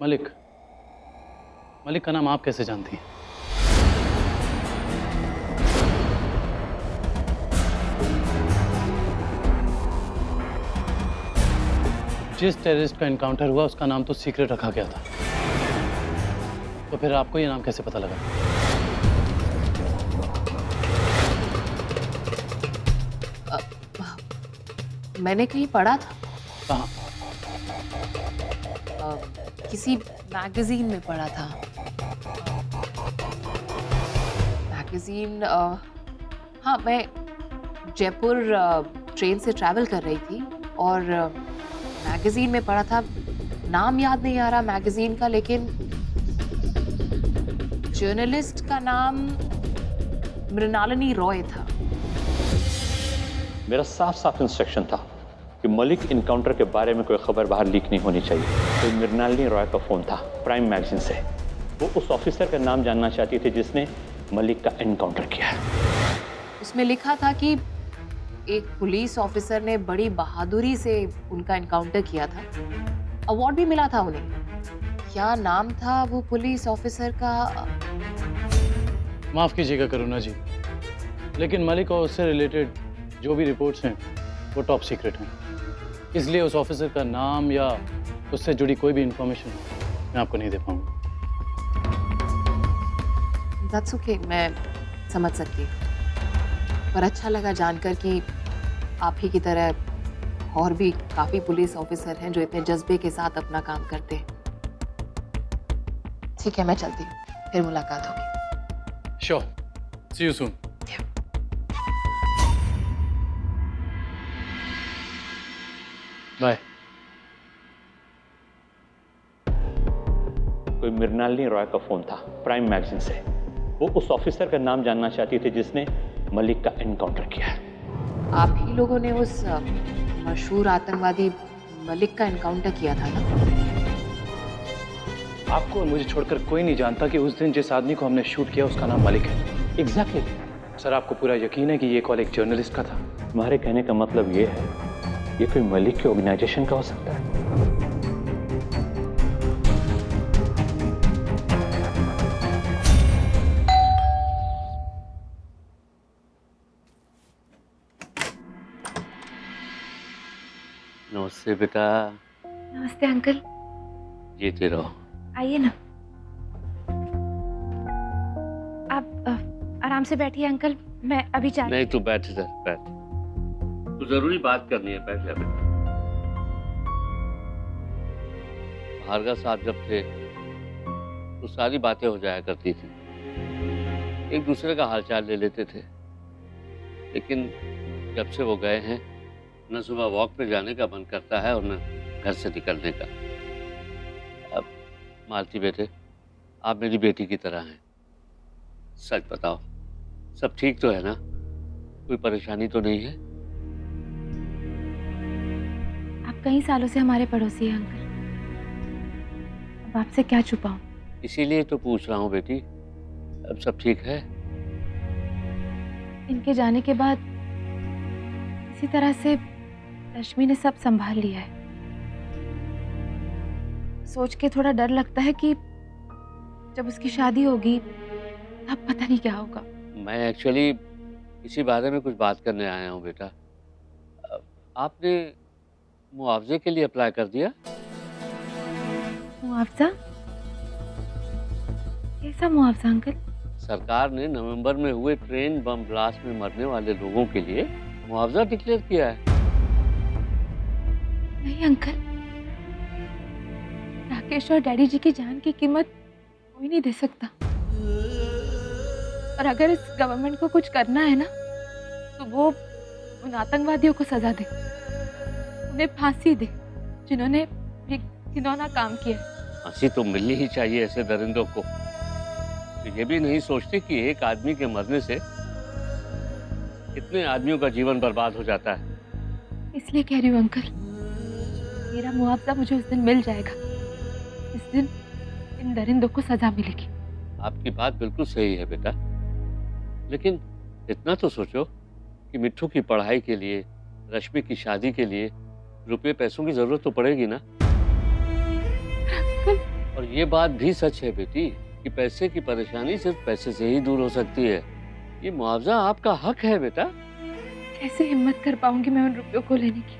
मलिक, मलिक का नाम आप कैसे जानती हैं? जिस टेररिस्ट का एनकाउंटर हुआ उसका नाम तो सीक्रेट रखा गया था, तो फिर आपको ये नाम कैसे पता लगा? मैंने कहीं पढ़ा था, कहाँ? किसी मैगजीन में पढ़ा था। मैगजीन, हाँ, मैं जयपुर ट्रेन से ट्रैवल कर रही थी और मैगजीन में पढ़ा था। नाम याद नहीं आ रहा मैगजीन का, लेकिन जर्नलिस्ट का नाम मृणालिनी रॉय था। मेरा साफ साफ इंस्ट्रक्शन था कि मलिक इनकाउंटर के बारे में कोई खबर बाहर लीक नहीं होनी चाहिए। तो मृणालिनी रॉय का फोन था प्राइम मैगजीन से। वो उस ऑफिसर का नाम जानना चाहती थी जिसने मलिक का एनकाउंटर किया। उसमें लिखा था कि एक पुलिस ऑफिसर ने बड़ी बहादुरी से उनका एनकाउंटर किया था। अवार्ड भी मिला था उन्हें। क्या नाम था वो पुलिस ऑफिसर का? माफ कीजिएगा करुणा जी, लेकिन मलिक और उससे रिलेटेड जो भी रिपोर्ट्स हैं वो टॉप सीक्रेट हैं, इसलिए उस ऑफिसर का नाम या उससे जुड़ी कोई भी इंफॉर्मेशन मैं आपको नहीं दे पाऊंगा। That's okay, मैं समझ सकती हूँ, पर अच्छा लगा जानकर कि आप ही की तरह और भी काफी पुलिस ऑफिसर हैं जो इतने जज्बे के साथ अपना काम करते हैं। ठीक है, मैं चलती हूँ, फिर मुलाकात होगी। Sure, see you soon. Bye. कोई मृणालिनी रॉय का फोन था प्राइम मैगजीन से। वो उस ऑफिसर का नाम जानना चाहती थी जिसने मलिक का एनकाउंटर किया। आप ही लोगों ने उस मशहूर आतंकवादी मलिक का एनकाउंटर किया था ना? आपको और मुझे छोड़कर कोई नहीं जानता कि उस दिन जिस आदमी को हमने शूट किया उसका नाम मलिक है। एग्जैक्टली। सर, आपको पूरा यकीन है कि ये कॉल एक जर्नलिस्ट का था? तुम्हारे कहने का मतलब ये है ये कोई मलिक के ऑर्गेनाइजेशन का हो सकता है। नमस्ते बेटा। नमस्ते अंकल। जीते रहो। आइए ना, आप आराम से बैठिए अंकल, मैं अभी जा। नहीं, तू बैठ इधर, बैठ। तू जरूरी बात करनी है, बैठ जा बेटा। भार्गव साहब जब थे तो सारी बातें हो जाया करती थी, एक दूसरे का हालचाल ले लेते थे। लेकिन जब से वो गए हैं, न सुबह वॉक पे जाने का मन करता है और न घर से निकलने का। अब मालती बेटे, आप मेरी बेटी की तरह हैं। सच बताओ, सब ठीक तो है ना? कोई परेशानी तो नहीं है? आप कई सालों से हमारे पड़ोसी हैं अंकल, अब आपसे क्या छुपाऊं? इसीलिए तो पूछ रहा हूँ बेटी, अब सब ठीक है? इनके जाने के बाद इसी तरह से रश्मि ने सब संभाल लिया है। सोच के थोड़ा डर लगता है कि जब उसकी शादी होगी तब पता नहीं क्या होगा। मैं एक्चुअली इसी बारे में कुछ बात करने आया हूँ बेटा। आपने मुआवजे के लिए अप्लाई कर दिया? मुआवजा? कैसा मुआवजा अंकल? सरकार ने नवंबर में हुए ट्रेन बम ब्लास्ट में मरने वाले लोगों के लिए मुआवजा डिक्लेयर किया है। नहीं अंकल, राकेश और डैडी जी की जान की कीमत कोई नहीं दे सकता। और अगर इस गवर्नमेंट को कुछ करना है ना, तो वो उन आतंकवादियों को सजा दे, उन्हें फांसी दे जिन्होंने ये घिनौना काम किया। फांसी तो मिलनी ही चाहिए ऐसे दरिंदों को। तो ये भी नहीं सोचते कि एक आदमी के मरने से कितने आदमियों का जीवन बर्बाद हो जाता है। इसलिए कह रही हूँ अंकल, मेरा मुआवजा मुझे उस दिन मिल जाएगा, इस दिन इन दरिंदों को सजा मिलेगी। आपकी बात बिल्कुल सही है बेटा, लेकिन इतना तो सोचो कि मिट्ठू की पढ़ाई के लिए, रश्मि की शादी के लिए रुपये पैसों की जरूरत तो पड़ेगी ना। ये बात भी सच है बेटी कि पैसे की परेशानी सिर्फ पैसे से ही दूर हो सकती है। ये मुआवजा आपका हक है बेटा। कैसे हिम्मत कर पाऊंगी मैं उन रुपयों को लेने की?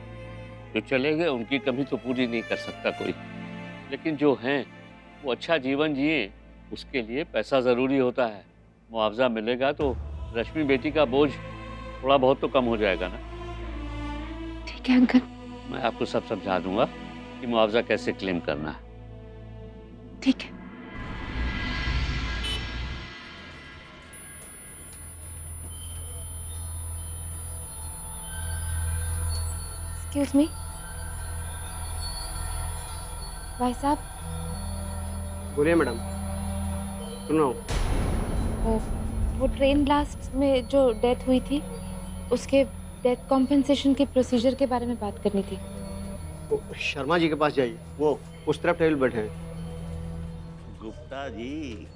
जो चले गए उनकी कमी तो पूरी नहीं कर सकता कोई, लेकिन जो हैं वो अच्छा जीवन जिए उसके लिए पैसा ज़रूरी होता है। मुआवजा मिलेगा तो रश्मि बेटी का बोझ थोड़ा बहुत तो कम हो जाएगा ना। ठीक है अंकल। मैं आपको सब समझा दूंगा कि मुआवजा कैसे क्लेम करना है। ठीक है। एक्सक्यूज मी भाई साहब, बोलिए मैडम, सुन रहा हूँ। वो ट्रेन ब्लास्ट में जो डेथ हुई थी उसके डेथ कॉम्पेंसेशन के प्रोसीजर के बारे में बात करनी थी। वो शर्मा जी के पास जाइए, वो उस तरफ टेबल बैठे हैं। गुप्ता जी,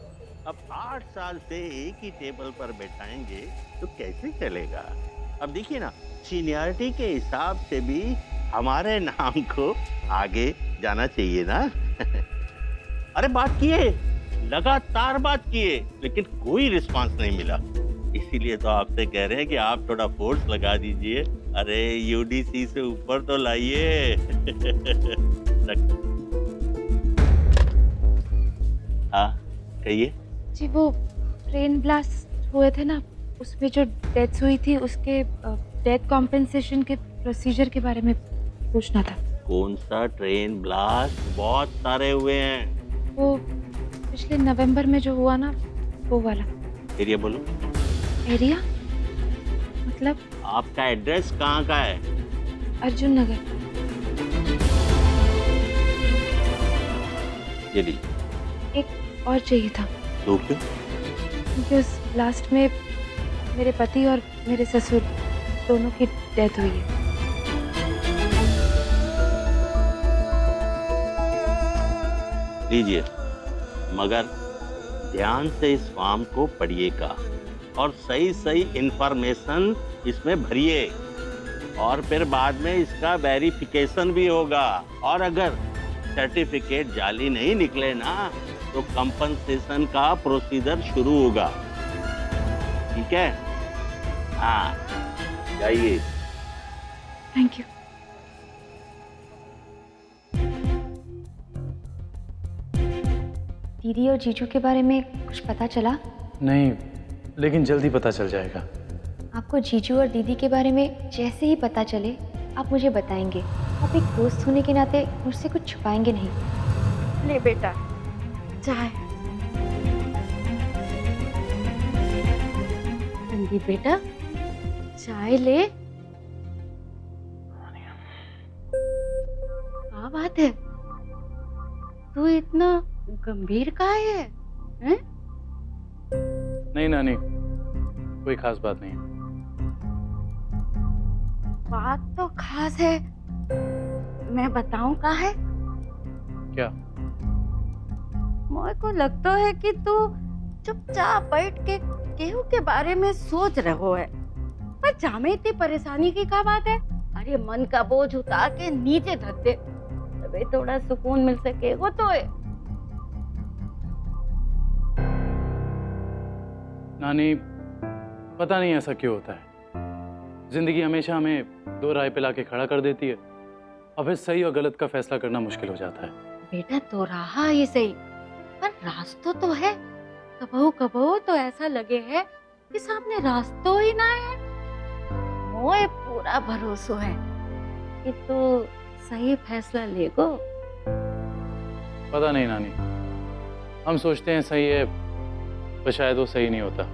अब 8 साल से एक ही टेबल पर बैठाएंगे तो कैसे चलेगा? अब देखिए ना, सीनियरिटी के हिसाब से भी हमारे नाम को आगे जाना चाहिए ना। अरे बात किए, लगातार बात किए, लेकिन कोई रिस्पांस नहीं मिला। इसीलिए तो आपसे कह रहे हैं कि आप थोड़ा फोर्स लगा दीजिए। अरे यूडीसी से ऊपर तो लाइए। हाँ कहिए। जी वो ट्रेन ब्लास्ट हुए थे ना, उसमें जो डेथ हुई थी उसके डेथ कॉम्पेंसेशन के प्रोसीजर के बारे में पूछना था। कौन सा ट्रेन ब्लास्ट? बहुत सारे हुए हैं। वो पिछले नवंबर में जो हुआ ना, वो वाला। एरिया बोलो। एरिया मतलब? आपका एड्रेस कहाँ का है? अर्जुन नगर। ये लीजिए। एक और चाहिए था। तो क्यों? क्योंकि उस ब्लास्ट में मेरे पति और मेरे ससुर दोनों की डेथ हुई है। लीजिए, मगर ध्यान से इस फॉर्म को पढ़िएगा और सही सही इंफॉर्मेशन इसमें भरिए, और फिर बाद में इसका वेरिफिकेशन भी होगा। और अगर सर्टिफिकेट जाली नहीं निकले ना तो कंपनसेशन का प्रोसीजर शुरू होगा। ठीक है? हाँ, जाइए। Thank you. दीदी और जीजू के बारे में कुछ पता चला? नहीं, लेकिन जल्दी पता चल जाएगा। आपको जीजू और दीदी के बारे में जैसे ही पता चले आप मुझे बताएंगे। आप एक दोस्त होने के नाते मुझसे कुछ छुपाएंगे नहीं। ले बेटा चाय। संदीप बेटा चाय ले। क्या बात है, तू इतना गंभीर काहे है? हैं? नहीं नानी, कोई खास बात नहीं। बात तो खास है, मैं बताऊं का है? क्या? मुझे को लगता है कि तू चुपचाप बैठ के केहू के बारे में सोच रहो है, पर जामे इतनी परेशानी की क्या बात है? अरे मन का बोझ उतार के नीचे धर दे, तबे थोड़ा सुकून मिल सके। वो तो है नानी, पता नहीं ऐसा क्यों होता है। जिंदगी हमेशा हमें दो राय पे लाके खड़ा कर देती है और फिर सही और गलत का फैसला करना मुश्किल हो जाता है। बेटा, तो रहा ही सही, पर रास्ता तो है। कबहू कबहू तो ऐसा लगे है कि सामने रास्ता ही ना है। मोए पूरा भरोसा है कि तू सही फैसला लेगो। पता नहीं नानी, हम सोचते हैं सही है, पर शायद वो सही नहीं होता।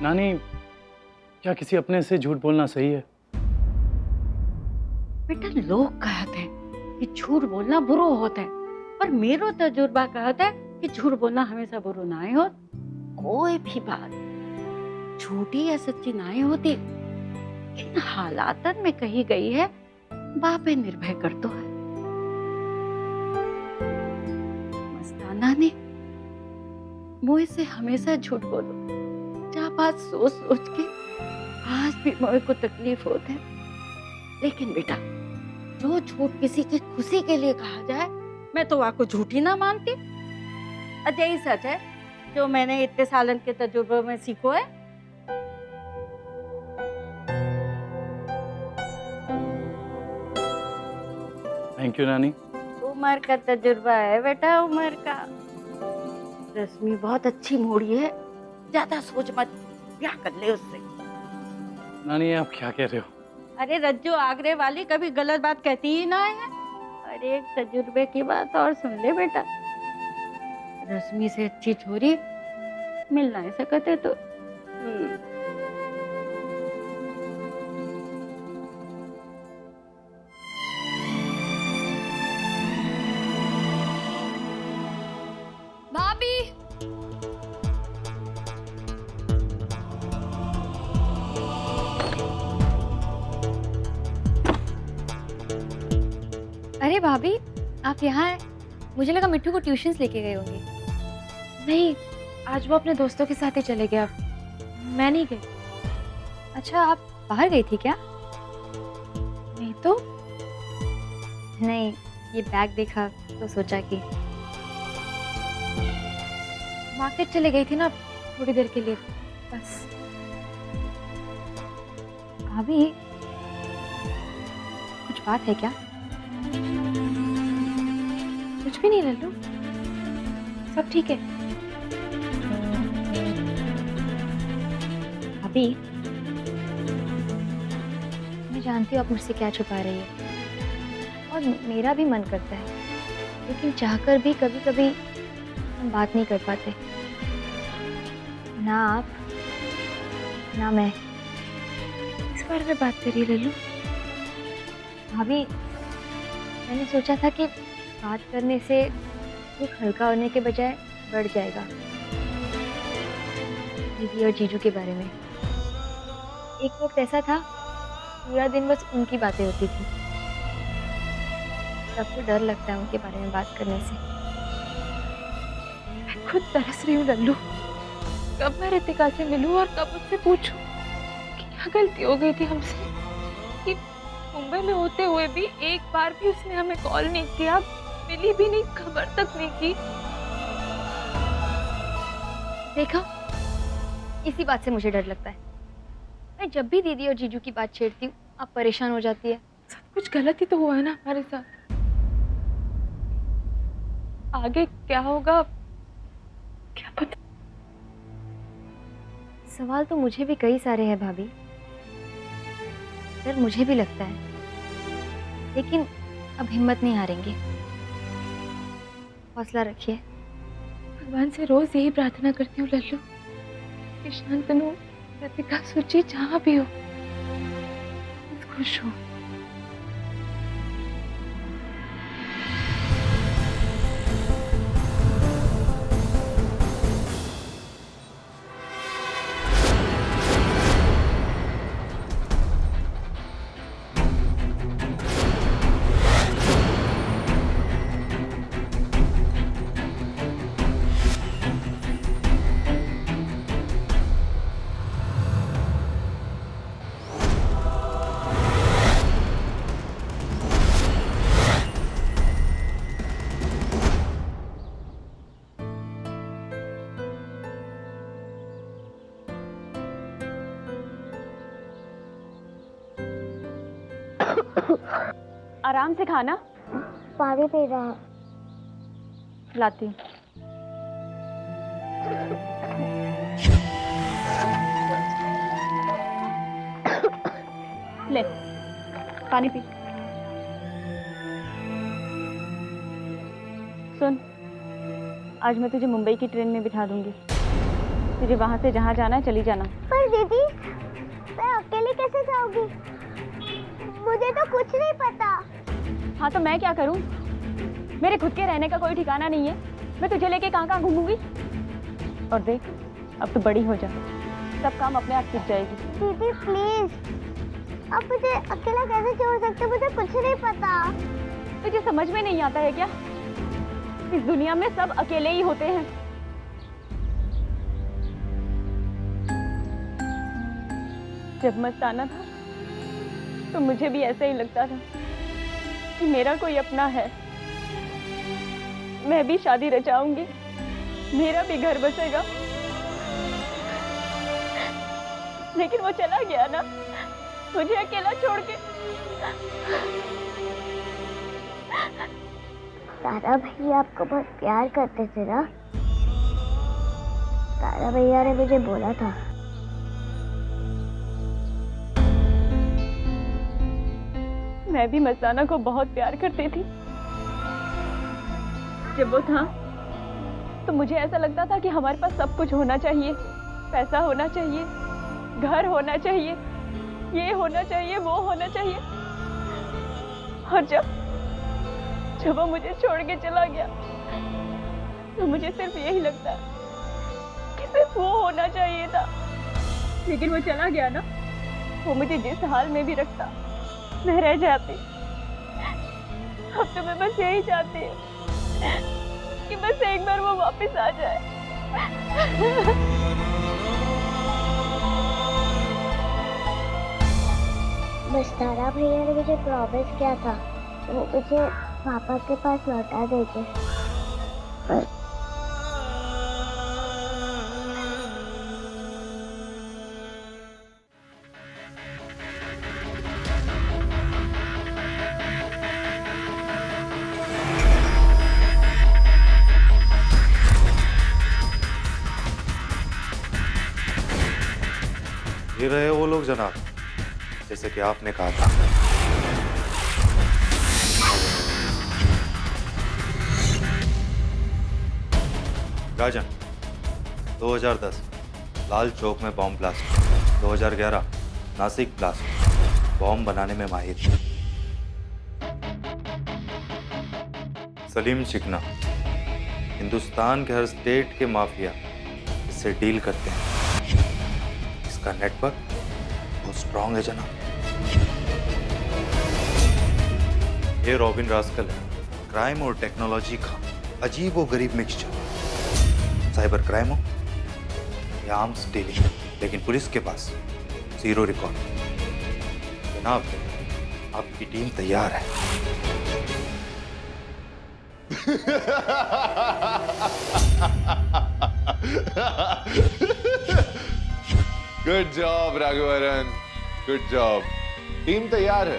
नानी, क्या किसी अपने से झूठ बोलना सही है? बेटा, लोग कहते हैं कि झूठ बोलना बुरा होता है, पर मेरो तजुर्बा कहता है कि झूठ बोलना हमेशा बुरा ना ही हो। कोई भी बात झूठी या सच्ची ना ही होती, इन हालातन में कही गई है, बापे निर्भय करतो है। मस्ताना ने मुझे से हमेशा झूठ बोलो, जहाँ बात सोच सोच के आज भी मुझे को तकलीफ होती है। लेकिन बेटा, जो झूठ किसी की खुशी के लिए कहा जाए मैं तो आपको झूठी ना मानती। अच्छा यही सच है जो मैंने इतने सालन के तजुर्बे में सीखो है। थैंक यू नानी। उम्र का तजुर्बा है बेटा, उम्र का। रश्मि बहुत अच्छी मोड़ी है, ज्यादा सोच मत, ब्याह कर ले उससे। नानी आप क्या कह रहे हो? अरे रज्जू आगरे वाली कभी गलत बात कहती ही ना है। अरे एक तजुर्बे की बात और सुन ले बेटा, रश्मि से अच्छी छोरी मिल ना सकते तो भाभी, अरे भाभी आप यहाँ हैं? मुझे लगा मिट्टू को ट्यूशन्स लेके गए होंगे। नहीं, आज वो अपने दोस्तों के साथ ही चले गया, मैं नहीं गई। अच्छा आप बाहर गई थी क्या? नहीं तो नहीं, ये बैग देखा तो सोचा कि मार्केट चले गई थी ना थोड़ी देर के लिए, बस। भाभी कुछ बात है क्या? कुछ भी नहीं लल्लू, सब ठीक है। भाभी मैं जानती हूँ आप मुझसे क्या छुपा रही है, और मेरा भी मन करता है, लेकिन चाहकर भी कभी कभी हम बात नहीं कर पाते। ना आप ना मैं इस बारे में बात करिए लल्लू। भाभी मैंने सोचा था कि बात करने से दुख हल्का होने के बजाय बढ़ जाएगा। दीदी और जीजू के बारे में एक वक्त ऐसा था, पूरा दिन बस उनकी बातें होती थी। सबको डर लगता है उनके बारे में बात करने से। मैं खुद तरस रही हूँ लल्लू, कब मैं रितिका से मिलूं और कब उससे पूछूं कि क्या गलती हो गई थी हमसे, कि मुंबई में होते हुए भी एक बार भी उसने हमें कॉल नहीं किया, मिली भी नहीं, खबर तक नहीं की। देखा, इसी बात से मुझे डर लगता है। मैं जब भी दीदी और जीजू की बात छेड़ती हूँ आप परेशान हो जाती है। सब कुछ गलत ही तो हुआ है ना हमारे साथ। आगे क्या होगा क्या पता। सवाल तो मुझे भी कई सारे हैं भाभी, डर मुझे भी लगता है, लेकिन अब हिम्मत नहीं हारेंगे। हौसला रखिए। भगवान से रोज यही प्रार्थना करती हूँ लल्लू कि शांतनु, रितिका, सुची जहाँ भी हो बस खुश हो। आराम से खाना। पानी पी रहा है। लाती हूँ। ले पानी पी। सुन, आज मैं तुझे मुंबई की ट्रेन में बिठा दूंगी, तुझे वहां से जहां जाना है चली जाना। पर दीदी मैं अकेले कैसे जाऊंगी? मुझे तो कुछ नहीं पता। हाँ तो मैं क्या करूं? मेरे खुद के रहने का कोई ठिकाना नहीं है, मैं तुझे लेके कहाँ कहाँ घूमूंगी। और देख, अब तो बड़ी हो जा, सब काम अपने आप सीख जाएगी। दीदी प्लीज, आप मुझे अकेला कैसे छोड़ सकते? मुझे कुछ नहीं पता। तुझे समझ में नहीं आता है क्या? इस दुनिया में सब अकेले ही होते हैं। जब मस्ताना था तो मुझे भी ऐसा ही लगता था कि मेरा कोई अपना है, मैं भी शादी रचाऊंगी, मेरा भी घर बसेगा। लेकिन वो चला गया ना, मुझे अकेला छोड़ के। तारा भैया आपको बहुत प्यार करते थे ना? तारा भैया ने मुझे बोला था। मैं भी मस्ताना को बहुत प्यार करती थी। जब वो था तो मुझे ऐसा लगता था कि हमारे पास सब कुछ होना चाहिए, पैसा होना चाहिए, घर होना चाहिए, ये होना चाहिए, वो होना चाहिए। और जब वो मुझे छोड़ के चला गया तो मुझे सिर्फ यही लगता है कि सिर्फ वो होना चाहिए था। लेकिन वो चला गया ना, वो मुझे जिस हाल में भी रखता मैं रह जाती। अब तो मैं बस यही चाहती हूँ कि बस एक बार वो वापस आ जाए। बस तारा भैया ने मुझे प्रॉमिस किया था वो मुझे पापा के पास लौटा देंगे। ये रहे वो लोग जनाब, जैसे कि आपने कहा था। राजन 2010 लाल चौक में bomb blast, 2011 Nashik blast, bomb बनाने में माहिर। सलीम चिकना हिंदुस्तान के हर स्टेट के माफिया इससे डील करते हैं। इसका नेटवर्क बहुत स्ट्रांग है जनाब। ये रॉबिन रास्कल है, क्राइम और टेक्नोलॉजी का अजीब और गरीब मिक्सचर। साइबर क्राइम हो या आर्म्स डीलिंग, लेकिन पुलिस के पास जीरो रिकॉर्ड। जनाब आपकी टीम तैयार है। Good job Raghavaran, good job. Team तैयार है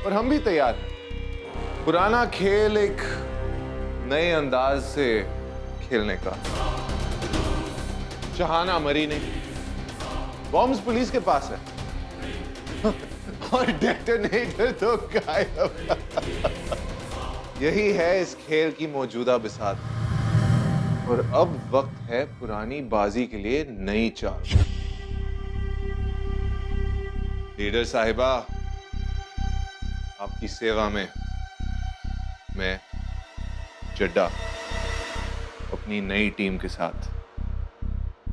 और हम भी तैयार हैं। पुराना खेल एक नए अंदाज से खेलने का। शहाना मरी नहीं, बॉम्ब्स पुलिस के पास है और डेटोनेटर तो गायब। यही है इस खेल की मौजूदा बिसात। और अब वक्त है पुरानी बाजी के लिए नई चाल। लीडर साहिबा, आपकी सेवा में मैं चड्डा अपनी नई टीम के साथ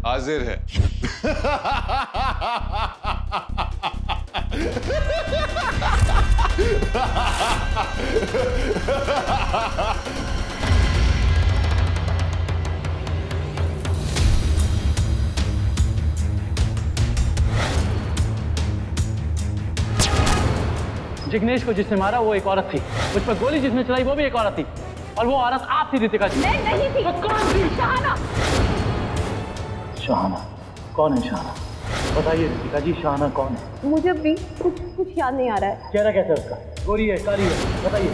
हाजिर है। जिग्नेश को जिसने मारा वो एक औरत थी, मुझ पर गोली जिसने चलाई वो भी एक औरत थी, और वो औरत आप थी रितिका जी। नहीं थी। तो कौन थी? शहाना। शहाना कौन है? शहाना बताइए रितिका जी, शहाना कौन है? मुझे भी कुछ याद नहीं आ रहा है। चेहरा कैसा है उसका? गोरी है, काली है, बताइए।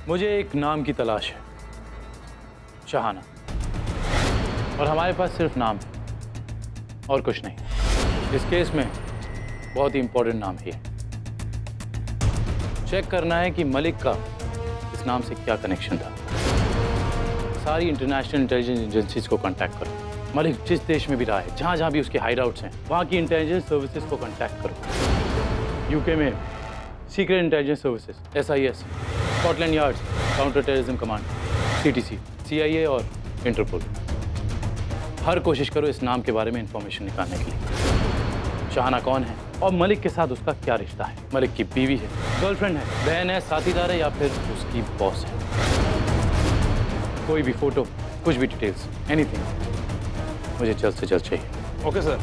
मुझे एक नाम की तलाश है, शहाना, और हमारे पास सिर्फ नाम है और कुछ नहीं। इस केस में बहुत ही इंपॉर्टेंट नाम है। चेक करना है कि मलिक का इस नाम से क्या कनेक्शन था। सारी इंटरनेशनल इंटेलिजेंस एजेंसीज को कांटेक्ट करो। मलिक जिस देश में भी रहा है, जहाँ जहाँ भी उसके हाइड आउट्स हैं, वहाँ की इंटेलिजेंस सर्विसेज को कांटेक्ट करो। यूके में secret intelligence services, SIS, Scotland yard, counter terrorism command, CTC, CIA और इंटरपोल। हर कोशिश करो इस नाम के बारे में इंफॉर्मेशन निकालने के लिए। शहाना कौन है और मलिक के साथ उसका क्या रिश्ता है? मलिक की बीवी है, गर्लफ्रेंड है, बहन है, साथीदार है, या फिर उसकी बॉस है? कोई भी फोटो, कुछ भी डिटेल्स, एनीथिंग मुझे जल्द से जल्द चाहिए। Okay sir.